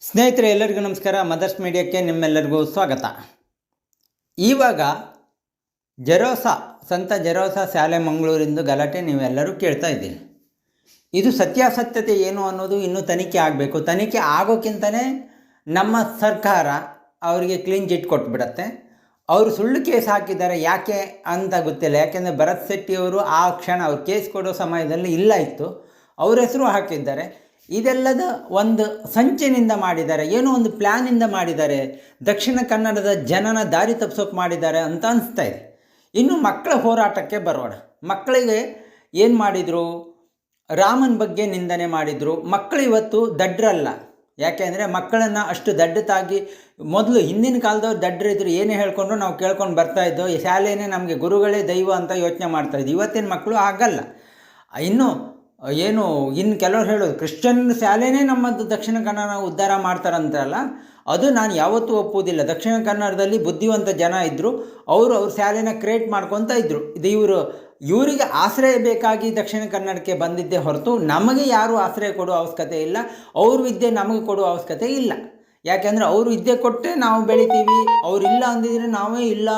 ಸ್ನೇಹಿತರೆ, ಎಲ್ಲರಿಗೂ ನಮಸ್ಕಾರ. ಮದರ್ಸ್ ಮೀಡಿಯಾಕ್ಕೆ ನಿಮ್ಮೆಲ್ಲರಿಗೂ ಸ್ವಾಗತ. ಇವಾಗ ಸಂತ ಜೆರೋಸ ಶಾಲೆ ಮಂಗಳೂರಿಂದು ಗಲಾಟೆ ನೀವೆಲ್ಲರೂ ಕೇಳ್ತಾ ಇದ್ದೀರಿ. ಇದು ಸತ್ಯಾಸತ್ಯತೆ ಏನು ಅನ್ನೋದು ಇನ್ನೂ ತನಿಖೆ ಆಗಬೇಕು. ತನಿಖೆ ಆಗೋಕ್ಕಿಂತಲೇ ನಮ್ಮ ಸರ್ಕಾರ ಅವರಿಗೆ ಕ್ಲೀನ್ ಚಿಟ್ ಕೊಟ್ಬಿಡತ್ತೆ. ಅವರು ಸುಳ್ಳು ಕೇಸ್ ಹಾಕಿದ್ದಾರೆ, ಯಾಕೆ ಅಂತ ಗೊತ್ತಿಲ್ಲ. ಯಾಕೆಂದರೆ ಭರತ್ ಶೆಟ್ಟಿಯವರು ಆ ಕ್ಷಣ ಅವ್ರು ಕೇಸ್ ಕೊಡೋ ಸಮಯದಲ್ಲಿ ಇಲ್ಲ ಇತ್ತು, ಅವ್ರ ಹೆಸರು ಹಾಕಿದ್ದಾರೆ. ಇದೆಲ್ಲದ ಒಂದು ಸಂಚಿನಿಂದ ಮಾಡಿದ್ದಾರೆ, ಏನೋ ಒಂದು ಪ್ಲ್ಯಾನಿಂದ ಮಾಡಿದ್ದಾರೆ. ದಕ್ಷಿಣ ಕನ್ನಡದ ಜನನ ದಾರಿ ತಪ್ಪಿಸೋಕೆ ಮಾಡಿದ್ದಾರೆ ಅಂತ ಅನಿಸ್ತಾ ಇದೆ. ಇನ್ನು ಮಕ್ಕಳ ಹೋರಾಟಕ್ಕೆ ಬರೋಣ. ಮಕ್ಕಳಿಗೆ ಏನು ಮಾಡಿದರು? ರಾಮನ ಬಗ್ಗೆ ನಿಂದನೆ ಮಾಡಿದರು. ಮಕ್ಕಳು ಇವತ್ತು ದಡ್ರಲ್ಲ. ಯಾಕೆಂದರೆ ಮಕ್ಕಳನ್ನು ಅಷ್ಟು ದಡ್ಡತಾಗಿ, ಮೊದಲು ಹಿಂದಿನ ಕಾಲದವ್ರು ದಡ್ರಿದ್ರು, ಏನೇ ಹೇಳ್ಕೊಂಡ್ರು ನಾವು ಕೇಳ್ಕೊಂಡು ಬರ್ತಾಯಿದ್ದೋ, ಶಾಲೆಯೇ ನಮಗೆ ಗುರುಗಳೇ ದೈವ ಅಂತ ಯೋಚನೆ ಮಾಡ್ತಾಯಿದ್ದು. ಇವತ್ತಿನ ಮಕ್ಕಳು ಆಗಲ್ಲ. ಇನ್ನು ಕೆಲವ್ರು ಹೇಳೋದು ಕ್ರಿಶ್ಚಿಯನ್ ಶಾಲೆನೇ ನಮ್ಮದು ದಕ್ಷಿಣ ಕನ್ನಡ ಉದ್ಧಾರ ಮಾಡ್ತಾರಂತಲ್ಲ, ಅದು ನಾನು ಯಾವತ್ತೂ ಒಪ್ಪುವುದಿಲ್ಲ. ದಕ್ಷಿಣ ಕನ್ನಡದಲ್ಲಿ ಬುದ್ಧಿವಂತ ಜನ ಇದ್ದರು, ಅವ್ರ ಶಾಲೆನ ಕ್ರಿಯೇಟ್ ಮಾಡ್ಕೊತ ಇದ್ದರು. ಇವರಿಗೆ ಆಶ್ರಯ ಬೇಕಾಗಿ ದಕ್ಷಿಣ ಕನ್ನಡಕ್ಕೆ ಬಂದಿದ್ದೇ ಹೊರತು ನಮಗೆ ಯಾರೂ ಆಶ್ರಯ ಕೊಡೋ ಅವಶ್ಯಕತೆ ಇಲ್ಲ. ಅವ್ರ ವಿದ್ಯೆ ನಮಗೆ ಕೊಡೋ ಅವಶ್ಯಕತೆ ಇಲ್ಲ. ಯಾಕೆಂದರೆ ಅವರು ವಿದ್ಯೆ ಕೊಟ್ಟರೆ ನಾವು ಬೆಳಿತೀವಿ, ಅವರಿಲ್ಲ ಅಂದಿದ್ರೆ ನಾವೇ ಇಲ್ಲ.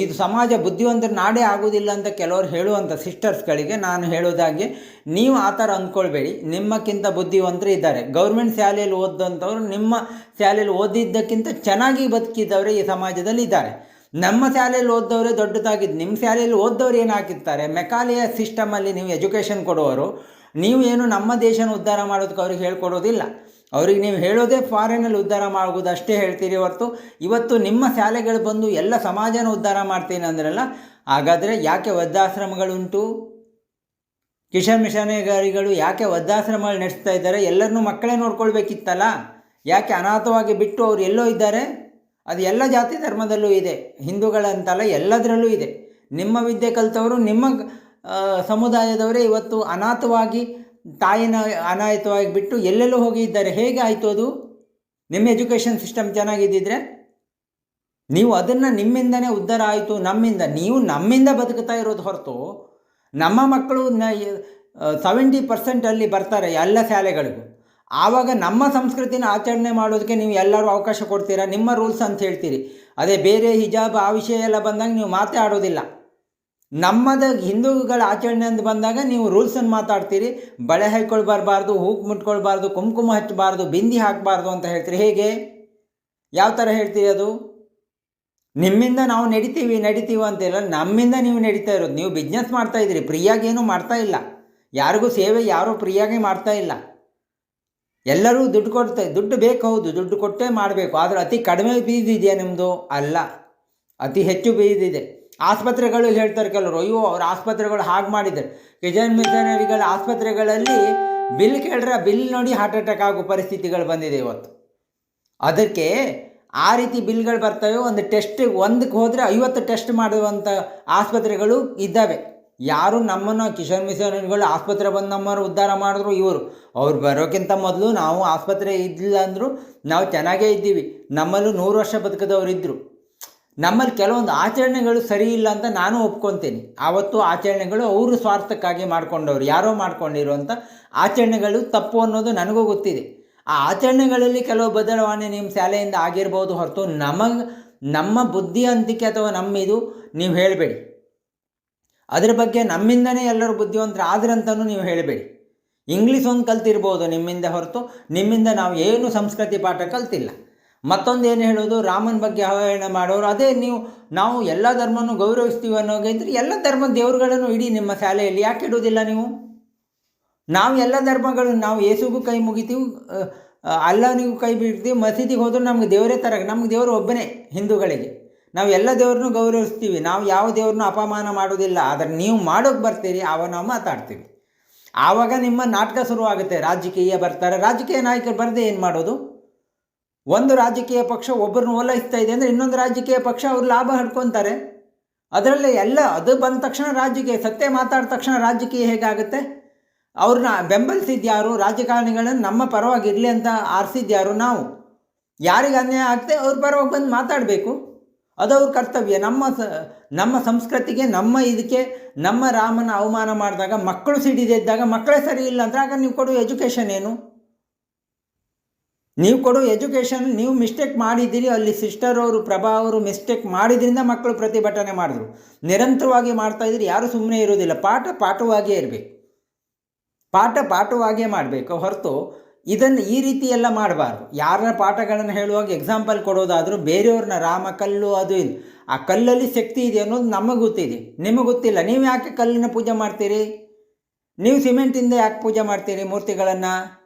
ಇದು ಸಮಾಜ ಬುದ್ಧಿವಂತರ ನಾಡೇ ಆಗೋದಿಲ್ಲ ಅಂತ ಕೆಲವರು ಹೇಳುವಂಥ ಸಿಸ್ಟರ್ಸ್ಗಳಿಗೆ ನಾನು ಹೇಳೋದಾಗೆ, ನೀವು ಆ ಥರ ಅಂದ್ಕೊಳ್ಬೇಡಿ. ನಿಮ್ಮಕ್ಕಿಂತ ಬುದ್ಧಿವಂತರು ಇದ್ದಾರೆ. ಗೌರ್ಮೆಂಟ್ ಶಾಲೆಯಲ್ಲಿ ಓದಿದಂಥವ್ರು ನಿಮ್ಮ ಶಾಲೆಯಲ್ಲಿ ಓದಿದ್ದಕ್ಕಿಂತ ಚೆನ್ನಾಗಿ ಬದುಕಿದ್ದವರೇ ಈ ಸಮಾಜದಲ್ಲಿ ಇದ್ದಾರೆ. ನಮ್ಮ ಶಾಲೆಯಲ್ಲಿ ಓದ್ದವರೇ ದೊಡ್ಡದಾಗಿದ್ದು. ನಿಮ್ಮ ಶಾಲೆಯಲ್ಲಿ ಓದ್ದವ್ರು ಏನು ಹಾಕಿರ್ತಾರೆ? ಮೆಕಾಲೆಯ ಸಿಸ್ಟಮಲ್ಲಿ ನೀವು ಎಜುಕೇಷನ್ ಕೊಡುವವರು, ನೀವು ಏನು ನಮ್ಮ ದೇಶನ ಉದ್ಧಾರ ಮಾಡೋದಕ್ಕೆ ಅವ್ರಿಗೆ ಹೇಳ್ಕೊಡೋದಿಲ್ಲ. ಅವ್ರಿಗೆ ನೀವು ಹೇಳೋದೇ ಫಾರಿನಲ್ಲಿ ಉದ್ಧಾರ ಮಾಡೋದು ಅಷ್ಟೇ ಹೇಳ್ತೀರಿ ಹೊರತು, ಇವತ್ತು ನಿಮ್ಮ ಶಾಲೆಗಳು ಬಂದು ಎಲ್ಲ ಸಮಾಜನ ಉದ್ಧಾರ ಮಾಡ್ತೀನಿ ಅಂದ್ರಲ್ಲ, ಹಾಗಾದರೆ ಯಾಕೆ ವೃದ್ಧಾಶ್ರಮಗಳುಂಟು? ಕಿಶನ್ ಮಿಷನರಿಗಳು ಯಾಕೆ ವೃದ್ಧಾಶ್ರಮಗಳು ನಡೆಸ್ತಾ ಇದ್ದಾರೆ? ಎಲ್ಲರನ್ನೂ ಮಕ್ಕಳೇ ನೋಡ್ಕೊಳ್ಬೇಕಿತ್ತಲ್ಲ. ಯಾಕೆ ಅನಾಥವಾಗಿ ಬಿಟ್ಟು ಅವ್ರು ಎಲ್ಲೋ ಇದ್ದಾರೆ? ಅದು ಎಲ್ಲ ಜಾತಿ ಧರ್ಮದಲ್ಲೂ ಇದೆ, ಹಿಂದೂಗಳಂತಲ್ಲ, ಎಲ್ಲದರಲ್ಲೂ ಇದೆ. ನಿಮ್ಮ ವಿದ್ಯೆ ಕಲಿತವರು, ನಿಮ್ಮ ಸಮುದಾಯದವರೇ ಇವತ್ತು ಅನಾಥವಾಗಿ, ತಾಯಿನ ಅನಾಹುತವಾಗಿ ಬಿಟ್ಟು ಎಲ್ಲೆಲ್ಲೂ ಹೋಗಿದ್ದಾರೆ. ಹೇಗೆ ಆಯಿತು ಅದು? ನಿಮ್ಮ ಎಜುಕೇಷನ್ ಸಿಸ್ಟಮ್ ಚೆನ್ನಾಗಿದ್ದಿದ್ರೆ ನೀವು ಅದನ್ನು ನಿಮ್ಮಿಂದನೇ ಉದ್ಧಾರ ಆಯಿತು. ನೀವು ನಮ್ಮಿಂದ ಬದುಕ್ತಾ ಇರೋದು ಹೊರತು, ನಮ್ಮ ಮಕ್ಕಳು 70% ಅಲ್ಲಿ ಬರ್ತಾರೆ ಎಲ್ಲ ಶಾಲೆಗಳಿಗೂ. ಆವಾಗ ನಮ್ಮ ಸಂಸ್ಕೃತಿನ ಆಚರಣೆ ಮಾಡೋದಕ್ಕೆ ನೀವು ಎಲ್ಲರೂ ಅವಕಾಶ ಕೊಡ್ತೀರಾ? ನಿಮ್ಮ ರೂಲ್ಸ್ ಅಂತ ಹೇಳ್ತೀರಿ. ಅದೇ ಬೇರೆ ಹಿಜಾಬ್ ಆ ವಿಷಯ ಎಲ್ಲ ಬಂದಾಗ ನೀವು ಮಾತೇ ಆಡೋದಿಲ್ಲ. ನಮ್ಮದು ಹಿಂದೂಗಳ ಆಚರಣೆ ಅಂತ ಬಂದಾಗ ನೀವು ರೂಲ್ಸನ್ನು ಮಾತಾಡ್ತೀರಿ. ಬಳೆ ಹಾಕ್ಕೊಳ್ಬಾರ್ದು, ಹೂಕು ಮುಟ್ಕೊಳ್ಬಾರ್ದು, ಕುಂಕುಮ ಹಚ್ಚಬಾರ್ದು, ಬಿಂದಿ ಹಾಕಬಾರ್ದು ಅಂತ ಹೇಳ್ತೀರಿ. ಹೇಗೆ? ಯಾವ ಥರ ಹೇಳ್ತೀರಿ ಅದು? ನಿಮ್ಮಿಂದ ನಾವು ನಡಿತೀವಿ ಅಂತಿಲ್ಲ, ನಮ್ಮಿಂದ ನೀವು ನಡೀತಾ ಇರೋದು. ನೀವು ಬಿಸ್ನೆಸ್ ಮಾಡ್ತಾಯಿದ್ದೀರಿ, ಫ್ರೀಯಾಗಿ ಏನೂ ಮಾಡ್ತಾ ಇಲ್ಲ. ಯಾರಿಗೂ ಸೇವೆ ಯಾರೂ ಫ್ರೀಯಾಗಿ ಮಾಡ್ತಾ ಇಲ್ಲ. ಎಲ್ಲರೂ ದುಡ್ಡು ಬೇಕು, ಹೌದು, ದುಡ್ಡು ಕೊಟ್ಟೇ ಮಾಡಬೇಕು. ಆದರೆ ಅತಿ ಕಡಿಮೆ ಬೀದಿದೆಯಾ ನಿಮ್ಮದು? ಅಲ್ಲ, ಅತಿ ಹೆಚ್ಚು ಬೀದಿದೆ. ಆಸ್ಪತ್ರೆಗಳು ಹೇಳ್ತಾರೆ ಕೆಲವರು, ಅಯ್ಯೋ ಅವ್ರ ಆಸ್ಪತ್ರೆಗಳು ಹಾಗೆ ಮಾಡಿದ್ದಾರೆ. ಕಿಶನ್ ಮಿಷನರಿಗಳ ಆಸ್ಪತ್ರೆಗಳಲ್ಲಿ ಬಿಲ್ ಕೇಳಿದ್ರೆ ಬಿಲ್ ನೋಡಿ ಹಾರ್ಟ್ ಅಟ್ಯಾಕ್ ಆಗೋ ಪರಿಸ್ಥಿತಿಗಳು ಬಂದಿದೆ ಇವತ್ತು. ಅದಕ್ಕೆ ಆ ರೀತಿ ಬಿಲ್ಗಳು ಬರ್ತವೆ. ಒಂದು ಒಂದಕ್ಕೆ ಹೋದರೆ 50 ಟೆಸ್ಟ್ ಮಾಡುವಂಥ ಆಸ್ಪತ್ರೆಗಳು ಇದ್ದಾವೆ. ಯಾರು ನಮ್ಮನ್ನು ಕಿಶನ್ ಮಿಷನರಿಗಳು ಆಸ್ಪತ್ರೆ ಬಂದು ನಮ್ಮನ್ನು ಉದ್ಧಾರ ಮಾಡಿದ್ರು. ಅವ್ರು ಬರೋಕ್ಕಿಂತ ಮೊದಲು ನಾವು ಆಸ್ಪತ್ರೆ ಇದ್ದಿಲ್ಲ ಅಂದರೂ ನಾವು ಚೆನ್ನಾಗೇ ಇದ್ದೀವಿ. ನಮ್ಮಲ್ಲೂ 100 ವರ್ಷ ಬದುಕಿದವರಿದ್ದರು. ನಮ್ಮಲ್ಲಿ ಕೆಲವೊಂದು ಆಚರಣೆಗಳು ಸರಿ ಇಲ್ಲ ಅಂತ ನಾನು ಒಪ್ಕೊತೀನಿ. ಆವತ್ತು ಆಚರಣೆಗಳು ಅವರು ಸ್ವಾರ್ಥಕ್ಕಾಗಿ ಮಾಡ್ಕೊಂಡವ್ರು, ಯಾರೋ ಮಾಡ್ಕೊಂಡಿರುವಂಥ ಆಚರಣೆಗಳು ತಪ್ಪು ಅನ್ನೋದು ನನಗೂ ಗೊತ್ತಿದೆ. ಆ ಆಚರಣೆಗಳಲ್ಲಿ ಕೆಲವು ಬದಲಾವಣೆ ನಿಮ್ಮ ಶಾಲೆಯಿಂದ ಆಗಿರ್ಬೋದು ಹೊರತು ನಮ್ಮ ಬುದ್ಧಿವಂತಿಕೆ ಅಥವಾ ನಮ್ಮಿದು ನೀವು ಹೇಳಬೇಡಿ. ಅದರ ಬಗ್ಗೆ ನಮ್ಮಿಂದನೇ ಎಲ್ಲರೂ ಬುದ್ಧಿವಂತರು ಆದ್ರಂತನೂ ನೀವು ಹೇಳಬೇಡಿ. ಇಂಗ್ಲೀಷ್ ಒಂದು ಕಲ್ತಿರ್ಬೋದು ನಿಮ್ಮಿಂದ ಹೊರತು, ನಿಮ್ಮಿಂದ ನಾವು ಏನು ಸಂಸ್ಕೃತಿ ಪಾಠ ಕಲ್ತಿಲ್ಲ. ಮತ್ತೊಂದು ಏನು ಹೇಳೋದು, ರಾಮನ ಬಗ್ಗೆ ಅವಹೇಳನ ಮಾಡೋರು. ಅದೇ ನಾವು ಎಲ್ಲ ಧರ್ಮನೂ ಗೌರವಿಸ್ತೀವಿ ಅನ್ನೋಗಿದ್ರೆ ಎಲ್ಲ ಧರ್ಮದ ದೇವರುಗಳನ್ನು ಇಡೀ ನಿಮ್ಮ ಶಾಲೆಯಲ್ಲಿ ಯಾಕೆ ಇಡೋದಿಲ್ಲ ನೀವು? ನಾವು ಎಲ್ಲ ಧರ್ಮಗಳು, ನಾವು ಯೇಸುಗೂ ಕೈ ಮುಗಿತೀವಿ, ಅಲ್ಲನಿಗೂ ಕೈ ಬಿಡ್ತೀವಿ. ಮಸೀದಿಗೆ ಹೋದರೂ ನಮ್ಗೆ ದೇವರೇ ಥರ, ನಮ್ಗೆ ದೇವರು ಒಬ್ಬನೇ. ಹಿಂದೂಗಳಿಗೆ ನಾವು ಎಲ್ಲ ದೇವ್ರನ್ನೂ ಗೌರವಿಸ್ತೀವಿ, ನಾವು ಯಾವ ದೇವ್ರನ್ನೂ ಅಪಮಾನ ಮಾಡೋದಿಲ್ಲ. ಆದರೆ ನೀವು ಮಾಡೋಕ್ಕೆ ಬರ್ತೀರಿ, ಆವಾಗ ನಾವು ಮಾತಾಡ್ತೀವಿ. ಆವಾಗ ನಿಮ್ಮ ನಾಟಕ ಶುರುವಾಗುತ್ತೆ. ರಾಜಕೀಯ ಬರ್ತಾರೆ, ರಾಜಕೀಯ ನಾಯಕರು ಬರದೆ ಏನು ಮಾಡೋದು? ಒಂದು ರಾಜಕೀಯ ಪಕ್ಷ ಒಬ್ಬರನ್ನ ಓಲೈಸ್ತಾ ಇದೆ ಅಂದರೆ ಇನ್ನೊಂದು ರಾಜಕೀಯ ಪಕ್ಷ ಅವ್ರು ಲಾಭ ಹಡ್ಕೊತಾರೆ. ಅದರಲ್ಲೇ ಎಲ್ಲ ಅದು ಬಂದ ತಕ್ಷಣ ರಾಜಕೀಯ, ಸತ್ಯ ಮಾತಾಡಿದ ತಕ್ಷಣ ರಾಜಕೀಯ ಹೇಗಾಗುತ್ತೆ? ಅವ್ರನ್ನ ಬೆಂಬಲಿಸಿದ್ಯಾರು? ರಾಜಕಾರಣಿಗಳನ್ನು ನಮ್ಮ ಪರವಾಗಿರಲಿ ಅಂತ ಆರಿಸಿದ್ಯಾರು? ನಾವು ಯಾರಿಗೆ ಅನ್ಯಾಯ ಆಗ್ತದೆ ಅವ್ರ ಪರವಾಗಿ ಬಂದು ಮಾತಾಡಬೇಕು. ಅದು ಅವ್ರ ಕರ್ತವ್ಯ. ನಮ್ಮ ಸಂಸ್ಕೃತಿಗೆ, ಇದಕ್ಕೆ ನಮ್ಮ ರಾಮನ ಅವಮಾನ ಮಾಡಿದಾಗ, ಮಕ್ಕಳು ಸಿಡಿದಿದ್ದಾಗ, ಮಕ್ಕಳೇ ಸರಿ ಇಲ್ಲ ಅಂದರೆ ಆಗ ನೀವು ಕೊಡುವ ಎಜುಕೇಷನ್ ಏನು? ನೀವು ಕೊಡೋ ಎಜುಕೇಷನ್ ನೀವು ಮಿಸ್ಟೇಕ್ ಮಾಡಿದ್ದೀರಿ. ಅಲ್ಲಿ ಸಿಸ್ಟರ್ ಅವರು ಪ್ರಭಾ ಅವರು ಮಿಸ್ಟೇಕ್ ಮಾಡಿದ್ರಿಂದ ಮಕ್ಕಳು ಪ್ರತಿಭಟನೆ ಮಾಡಿದ್ರು. ನಿರಂತರವಾಗಿ ಮಾಡ್ತಾಯಿದ್ರಿ, ಯಾರೂ ಸುಮ್ಮನೆ ಇರೋದಿಲ್ಲ. ಪಾಠವಾಗಿಯೇ ಇರಬೇಕು, ಪಾಠವಾಗಿಯೇ ಮಾಡಬೇಕು ಹೊರತು ಇದನ್ನು ಈ ರೀತಿ ಎಲ್ಲ ಮಾಡಬಾರ್ದು. ಯಾರ ಪಾಠಗಳನ್ನು ಹೇಳುವಾಗ ಎಕ್ಸಾಂಪಲ್ ಕೊಡೋದಾದರೂ ಬೇರೆಯವ್ರನ್ನ ರಾಮ ಕಲ್ಲು ಅದು ಇದು, ಆ ಕಲ್ಲಲ್ಲಿ ಶಕ್ತಿ ಇದೆ ಅನ್ನೋದು ನಮಗೆ ಗೊತ್ತಿದೆ, ನಿಮಗೆ ಗೊತ್ತಿಲ್ಲ. ನೀವು ಯಾಕೆ ಕಲ್ಲಿನ ಪೂಜೆ ಮಾಡ್ತೀರಿ? ನೀವು ಸಿಮೆಂಟಿಂದ ಯಾಕೆ ಪೂಜೆ ಮಾಡ್ತೀರಿ? ಮೂರ್ತಿಗಳನ್ನು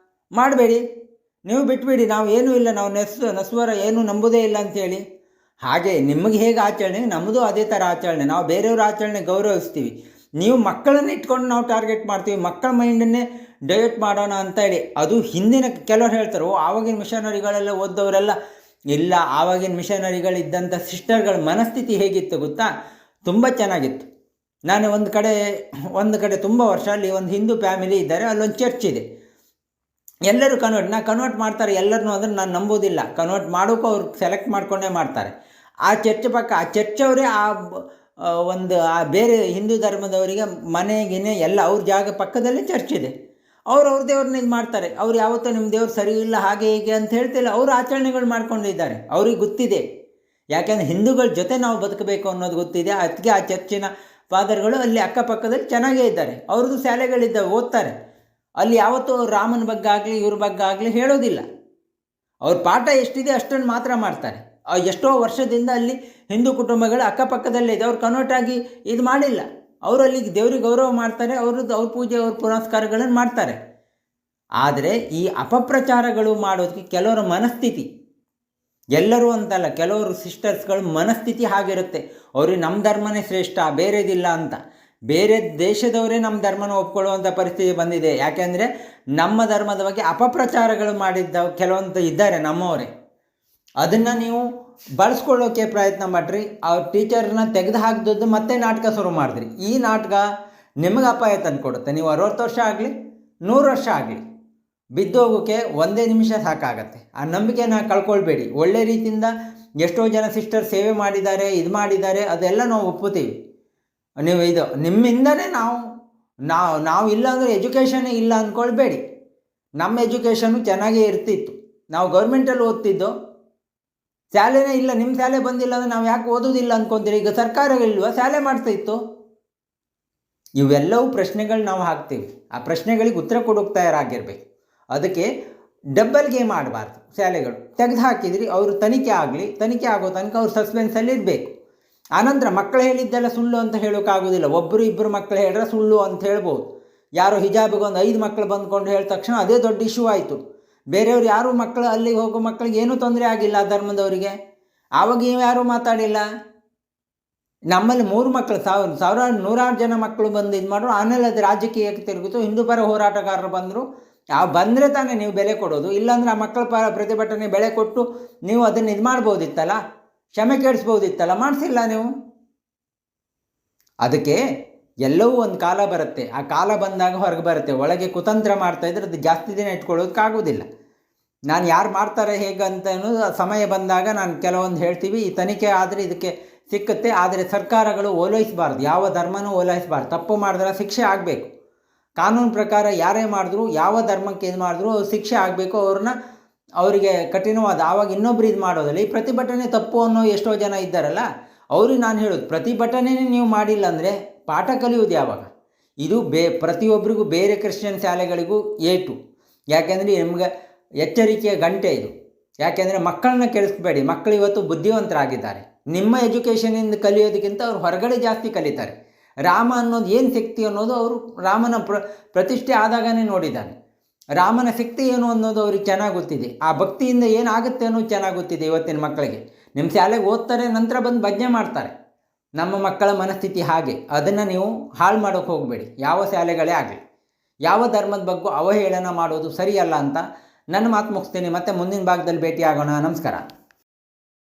ಮಾಡಬೇಡಿ, ನೀವು ಬಿಟ್ಬಿಡಿ. ನಾವು ಏನೂ ಇಲ್ಲ, ನಾವು ನಸ್ವರ ಏನು ನಂಬುವುದೇ ಇಲ್ಲ ಅಂಥೇಳಿ. ಹಾಗೆ ನಿಮಗೆ ಹೇಗೆ ಆಚರಣೆ, ನಮ್ಮದು ಅದೇ ಥರ ಆಚರಣೆ. ನಾವು ಬೇರೆಯವ್ರ ಆಚರಣೆ ಗೌರವಿಸ್ತೀವಿ. ನೀವು ಮಕ್ಕಳನ್ನ ಇಟ್ಕೊಂಡು ನಾವು ಟಾರ್ಗೆಟ್ ಮಾಡ್ತೀವಿ, ಮಕ್ಕಳ ಮೈಂಡನ್ನೇ ಡೈವರ್ಟ್ ಮಾಡೋಣ ಅಂತೇಳಿ. ಅದು ಹಿಂದಿನ ಕೆಲವ್ರು ಹೇಳ್ತಾರೆ, ಆವಾಗಿನ ಮಿಷನರಿಗಳೆಲ್ಲ ಓದ್ದವರೆಲ್ಲ ಇಲ್ಲ, ಆವಾಗಿನ ಮಿಷನರಿಗಳಿದ್ದಂಥ ಸಿಸ್ಟರ್ಗಳ ಮನಸ್ಥಿತಿ ಹೇಗಿತ್ತು ಗೊತ್ತಾ? ತುಂಬ ಚೆನ್ನಾಗಿತ್ತು. ನಾನು ಒಂದು ಕಡೆ ತುಂಬ ವರ್ಷ ಅಲ್ಲಿ ಒಂದು ಹಿಂದೂ ಫ್ಯಾಮಿಲಿ ಇದ್ದಾರೆ, ಅಲ್ಲೊಂದು ಚರ್ಚ್ ಇದೆ. ಎಲ್ಲರೂ ಕನ್ವರ್ಟ್ ಮಾಡ್ತಾರೆ ಎಲ್ಲರನ್ನೂ, ಅಂದರೆ ನಾನು ನಂಬೋದಿಲ್ಲ. ಕನ್ವರ್ಟ್ ಮಾಡೋಕ್ಕೂ ಅವ್ರು ಸೆಲೆಕ್ಟ್ ಮಾಡಿಕೊಂಡೇ ಮಾಡ್ತಾರೆ. ಆ ಚರ್ಚವರೇ ಆ ಬೇರೆ ಹಿಂದೂ ಧರ್ಮದವರಿಗೆ ಮನೆಗಿನೇ ಎಲ್ಲ ಅವ್ರ ಜಾಗ ಪಕ್ಕದಲ್ಲೇ ಚರ್ಚ್ ಇದೆ. ಅವ್ರ ದೇವ್ರನ್ನ ಇದು ಮಾಡ್ತಾರೆ. ಅವ್ರು ಯಾವತ್ತೂ ನಿಮ್ಮ ದೇವ್ರು ಸರಿ ಇಲ್ಲ ಹಾಗೆ ಹೀಗೆ ಅಂತ ಹೇಳ್ತಿಲ್ಲ, ಅವರು ಆಚರಣೆಗಳು ಮಾಡ್ಕೊಂಡಿದ್ದಾರೆ. ಅವ್ರಿಗೆ ಗೊತ್ತಿದೆ, ಯಾಕೆಂದರೆ ಹಿಂದೂಗಳ ಜೊತೆ ನಾವು ಬದುಕಬೇಕು ಅನ್ನೋದು ಗೊತ್ತಿದೆ. ಅದಕ್ಕೆ ಆ ಚರ್ಚಿನ ಫಾದರ್ಗಳು ಅಲ್ಲಿ ಅಕ್ಕಪಕ್ಕದಲ್ಲಿ ಚೆನ್ನಾಗೇ ಇದ್ದಾರೆ. ಅವ್ರದ್ದು ಶಾಲೆಗಳಿದ್ದಾವೆ, ಓದ್ತಾರೆ. ಅಲ್ಲಿ ಯಾವತ್ತೂ ರಾಮನ ಬಗ್ಗೆ ಆಗಲಿ ಇವ್ರ ಬಗ್ಗೆ ಆಗಲಿ ಹೇಳೋದಿಲ್ಲ. ಅವ್ರ ಪಾಠ ಎಷ್ಟಿದೆ ಅಷ್ಟನ್ನು ಮಾತ್ರ ಮಾಡ್ತಾರೆ. ಎಷ್ಟೋ ವರ್ಷದಿಂದ ಅಲ್ಲಿ ಹಿಂದೂ ಕುಟುಂಬಗಳು ಅಕ್ಕಪಕ್ಕದಲ್ಲೇ ಇದೆ. ಅವ್ರು ಕನ್ವರ್ಟ್ ಆಗಿ ಇದು ಮಾಡಿಲ್ಲ. ಅವರು ಅಲ್ಲಿಗೆ ದೇವ್ರಿಗೆ ಗೌರವ ಮಾಡ್ತಾರೆ, ಅವ್ರ ಪೂಜೆ ಅವ್ರ ಪುನಸ್ಕಾರಗಳನ್ನು ಮಾಡ್ತಾರೆ. ಆದರೆ ಈ ಅಪಪ್ರಚಾರಗಳು ಮಾಡೋದಕ್ಕೆ ಕೆಲವರ ಮನಸ್ಥಿತಿ, ಎಲ್ಲರೂ ಅಂತಲ್ಲ, ಕೆಲವರು ಸಿಸ್ಟರ್ಸ್ಗಳ ಮನಸ್ಥಿತಿ ಹಾಗಿರುತ್ತೆ. ಅವ್ರಿಗೆ ನಮ್ಮ ಧರ್ಮನೇ ಶ್ರೇಷ್ಠ, ಬೇರೆದಿಲ್ಲ ಅಂತ. ಬೇರೆ ದೇಶದವರೇ ನಮ್ಮ ಧರ್ಮನ ಒಪ್ಕೊಳ್ಳುವಂಥ ಪರಿಸ್ಥಿತಿ ಬಂದಿದೆ. ಯಾಕೆಂದರೆ ನಮ್ಮ ಧರ್ಮದ ಬಗ್ಗೆ ಅಪಪ್ರಚಾರಗಳು ಮಾಡಿದ್ದ ಕೆಲವೊಂದು ಇದ್ದಾರೆ ನಮ್ಮವರೇ. ಅದನ್ನು ನೀವು ಬಳಸ್ಕೊಳ್ಳೋಕ್ಕೆ ಪ್ರಯತ್ನ ಮಾಡಿರಿ. ಅವ್ರ ಟೀಚರ್ನ ತೆಗೆದು ಹಾಕಿದ್ದು ಮತ್ತೆ ನಾಟಕ ಶುರು ಮಾಡಿದ್ರಿ. ಈ ನಾಟಕ ನಿಮಗೆ ಅಪಾಯ ತಂದು ಕೊಡುತ್ತೆ. ನೀವು 60 ವರ್ಷ ಆಗಲಿ 100 ವರ್ಷ ಆಗಲಿ ಬಿದ್ದೋಗೋಕ್ಕೆ 1 ನಿಮಿಷ ಸಾಕಾಗತ್ತೆ. ಆ ನಂಬಿಕೆನ ಕಳ್ಕೊಳ್ಬೇಡಿ. ಒಳ್ಳೆ ರೀತಿಯಿಂದ ಎಷ್ಟೋ ಜನ ಸಿಸ್ಟರ್ ಸೇವೆ ಮಾಡಿದ್ದಾರೆ, ಇದು ಮಾಡಿದ್ದಾರೆ, ಅದೆಲ್ಲ ನಾವು ಒಪ್ಪುತ್ತೀವಿ. ನೀವು ಇದು ನಿಮ್ಮಿಂದಲೇ ನಾವು ಇಲ್ಲ ಅಂದರೆ ಎಜುಕೇಷನ್ನೇ ಇಲ್ಲ ಅಂದ್ಕೊಳ್ಬೇಡಿ. ನಮ್ಮ ಎಜುಕೇಷನ್ನು ಚೆನ್ನಾಗೇ ಇರ್ತಿತ್ತು. ನಾವು ಗೌರ್ಮೆಂಟಲ್ಲಿ ಓದ್ತಿದ್ದೋ, ಶಾಲೆನೇ ಇಲ್ಲ. ನಿಮ್ಮ ಶಾಲೆ ಬಂದಿಲ್ಲ ಅಂದರೆ ನಾವು ಯಾಕೆ ಓದೋದಿಲ್ಲ ಅಂದ್ಕೊತೀರಿ? ಈಗ ಸರ್ಕಾರಗಳಿಲ್ವ, ಶಾಲೆ ಮಾಡ್ತಾಯಿತ್ತು. ಇವೆಲ್ಲವೂ ಪ್ರಶ್ನೆಗಳು ನಾವು ಹಾಕ್ತೀವಿ. ಆ ಪ್ರಶ್ನೆಗಳಿಗೆ ಉತ್ತರ ಕೊಡೋಕ್ಕೆ ತಯಾರಾಗಿರ್ಬೇಕು. ಅದಕ್ಕೆ ಡಬ್ಬಲ್ ಗೇಮ್ ಆಡಬಾರ್ದು. ಶಾಲೆಗಳು ತೆಗೆದು ಹಾಕಿದ್ರಿ, ಅವರು ತನಿಖೆ ಆಗೋ ತನಕ ಅವ್ರು ಸಸ್ಪೆನ್ಸಲ್ಲಿ ಇರಬೇಕು. ಆನಂತರ ಮಕ್ಕಳು ಹೇಳಿದ್ದೆಲ್ಲ ಸುಳ್ಳು ಅಂತ ಹೇಳೋಕ್ಕಾಗೋದಿಲ್ಲ. ಒಬ್ಬರು ಇಬ್ಬರು ಮಕ್ಕಳು ಹೇಳಿದ್ರೆ ಸುಳ್ಳು ಅಂತ ಹೇಳ್ಬೋದು. ಯಾರೋ ಹಿಜಾಬಿಗೆ ಒಂದು 5 ಮಕ್ಕಳು ಬಂದ್ಕೊಂಡು ಹೇಳಿದ ತಕ್ಷಣ ಅದೇ ದೊಡ್ಡ ಇಶ್ಯೂ ಆಯಿತು. ಬೇರೆಯವ್ರು ಯಾರೂ ಮಕ್ಕಳು ಅಲ್ಲಿಗೆ ಹೋಗೋ ಮಕ್ಕಳಿಗೆ ಏನೂ ತೊಂದರೆ ಆಗಿಲ್ಲ, ಆ ಧರ್ಮದವರಿಗೆ. ಆವಾಗ ಯಾರೂ ಮಾತಾಡಿಲ್ಲ. ನಮ್ಮಲ್ಲಿ 3 ಮಕ್ಕಳು ಸಾವಿರಾರು 100 ಜನ ಮಕ್ಕಳು ಬಂದು ಇದು ಮಾಡಿದ್ರು. ಆಮೇಲೆ ಅದು ರಾಜಕೀಯಕ್ಕೆ ತಿರುಗಿತು. ಹಿಂದೂ ಪರ ಹೋರಾಟಗಾರರು ಬಂದರು. ಬಂದರೆ ತಾನೇ ನೀವು ಬೆಲೆ ಕೊಡೋದು. ಇಲ್ಲಾಂದರೆ ಆ ಮಕ್ಕಳ ಪರ ಪ್ರತಿಭಟನೆ ಬೆಲೆ ಕೊಟ್ಟು ನೀವು ಅದನ್ನು ಇದು ಮಾಡ್ಬೋದಿತ್ತಲ್ಲ, ಕ್ಷಮೆ ಕೇಳಿಸ್ಬೋದಿತ್ತಲ್ಲ, ಮಾಡಿಸಿಲ್ಲ ನೀವು. ಅದಕ್ಕೆ ಎಲ್ಲವೂ ಒಂದು ಕಾಲ ಬರುತ್ತೆ. ಆ ಕಾಲ ಬಂದಾಗ ಹೊರಗೆ ಬರುತ್ತೆ. ಒಳಗೆ ಕುತಂತ್ರ ಮಾಡ್ತಾಯಿದ್ರೆ ಅದು ಜಾಸ್ತಿ ದಿನ ಇಟ್ಕೊಳ್ಳೋದಕ್ಕಾಗೋದಿಲ್ಲ. ನಾನು ಯಾರು ಮಾಡ್ತಾರೆ ಹೇಗೆ ಅಂತ ಅನ್ನೋದು ಸಮಯ ಬಂದಾಗ ನಾನು ಕೆಲವೊಂದು ಹೇಳ್ತೀವಿ. ಈ ತನಿಖೆ ಆದರೆ ಇದಕ್ಕೆ ಸಿಕ್ಕುತ್ತೆ. ಆದರೆ ಸರ್ಕಾರಗಳು ಓಲೈಸಬಾರ್ದು, ಯಾವ ಧರ್ಮನೂ ಓಲೈಸಬಾರ್ದು. ತಪ್ಪು ಮಾಡಿದ್ರೆ ಶಿಕ್ಷೆ ಆಗಬೇಕು. ಕಾನೂನು ಪ್ರಕಾರ ಯಾರೇ ಮಾಡಿದ್ರು, ಯಾವ ಧರ್ಮಕ್ಕೆ ಇದು ಮಾಡಿದ್ರು ಶಿಕ್ಷೆ ಆಗಬೇಕು. ಅವರಿಗೆ ಕಠಿಣವಾದ. ಆವಾಗ ಇನ್ನೊಬ್ರು ಇದು ಮಾಡೋದಲ್ಲ. ಈ ಪ್ರತಿಭಟನೆ ತಪ್ಪು ಅನ್ನೋ ಎಷ್ಟೋ ಜನ ಇದ್ದಾರಲ್ಲ, ಅವ್ರಿಗೆ ನಾನು ಹೇಳೋದು, ಪ್ರತಿಭಟನೆನೇ ನೀವು ಮಾಡಿಲ್ಲ ಅಂದರೆ ಪಾಠ ಕಲಿಯೋದು ಯಾವಾಗ? ಇದು ಪ್ರತಿಯೊಬ್ಬರಿಗೂ, ಬೇರೆ ಕ್ರಿಶ್ಚಿಯನ್ ಶಾಲೆಗಳಿಗೂ ಏಟು. ಯಾಕೆಂದರೆ ನಿಮ್ಗೆ ಎಚ್ಚರಿಕೆಯ ಗಂಟೆ ಇದು. ಯಾಕೆಂದರೆ ಮಕ್ಕಳನ್ನ ಕೆಡಿಸ್ಬೇಡಿ. ಮಕ್ಕಳು ಇವತ್ತು ಬುದ್ಧಿವಂತರಾಗಿದ್ದಾರೆ. ನಿಮ್ಮ ಎಜುಕೇಷನಿಂದ ಕಲಿಯೋದಕ್ಕಿಂತ ಅವ್ರು ಹೊರಗಡೆ ಜಾಸ್ತಿ ಕಲಿತಾರೆ. ರಾಮ ಅನ್ನೋದು ಏನು ಶಕ್ತಿ ಅನ್ನೋದು ಅವರು ರಾಮನ ಪ್ರತಿಷ್ಠೆ ಆದಾಗನೇ ನೋಡಿದ್ದಾನೆ. ರಾಮನ ಶಕ್ತಿ ಏನು ಅನ್ನೋದು ಅವ್ರಿಗೆ ಚೆನ್ನಾಗಿ ಗೊತ್ತಿದೆ. ಆ ಭಕ್ತಿಯಿಂದ ಏನಾಗುತ್ತೆ ಅನ್ನೋದು ಚೆನ್ನಾಗಿ ಗೊತ್ತಿದೆ ಇವತ್ತಿನ ಮಕ್ಕಳಿಗೆ. ನಿಮ್ಮ ಶಾಲೆಗೆ ಓದ್ತಾರೆ, ನಂತರ ಬಂದು ಭಜನೆ ಮಾಡ್ತಾರೆ. ನಮ್ಮ ಮಕ್ಕಳ ಮನಸ್ಥಿತಿ ಹಾಗೆ. ಅದನ್ನು ನೀವು ಹಾಳು ಮಾಡೋಕ್ಕೆ ಹೋಗಬೇಡಿ. ಯಾವ ಶಾಲೆಗಳೇ ಆಗಲಿ, ಯಾವ ಧರ್ಮದ ಬಗ್ಗೆ ಅವಹೇಳನ ಮಾಡೋದು ಸರಿಯಲ್ಲ ಅಂತ ನನ್ನ ಮಾತು ಮುಗಿಸ್ತೀನಿ. ಮತ್ತೆ ಮುಂದಿನ ಭಾಗದಲ್ಲಿ ಭೇಟಿ ಆಗೋಣ. ನಮಸ್ಕಾರ.